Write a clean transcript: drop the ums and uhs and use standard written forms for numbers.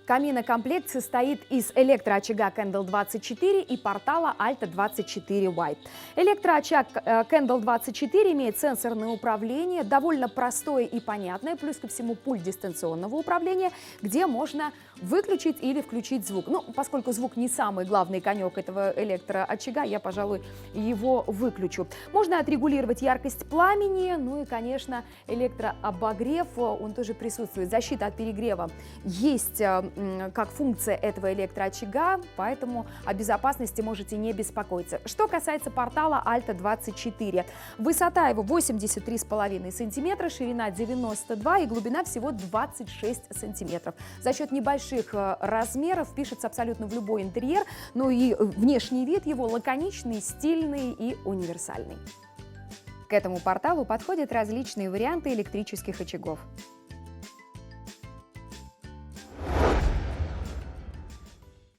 Каминокомплект состоит из электроочага Candle 24 и портала Alta 24 White. Электроочаг Candle 24 имеет сенсорное управление, довольно простое и понятное, плюс ко всему пульт дистанционного управления, где можно выключить или включить звук. Ну, поскольку звук не самый главный конек этого электроочага, я, пожалуй, его выключу. Можно отрегулировать яркость пламени, ну и, конечно, электрообогрев, он тоже присутствует. Защита от перегрева есть как функция этого электроочага, поэтому о безопасности можете не беспокоиться. Что касается портала Alta 24, высота его 83,5 сантиметра, ширина 92 и глубина всего 26 сантиметров. За счет небольших размеров впишется абсолютно в любой интерьер, ну и внешний вид его лаконичный, стильный и универсальный. К этому порталу подходят различные варианты электрических очагов.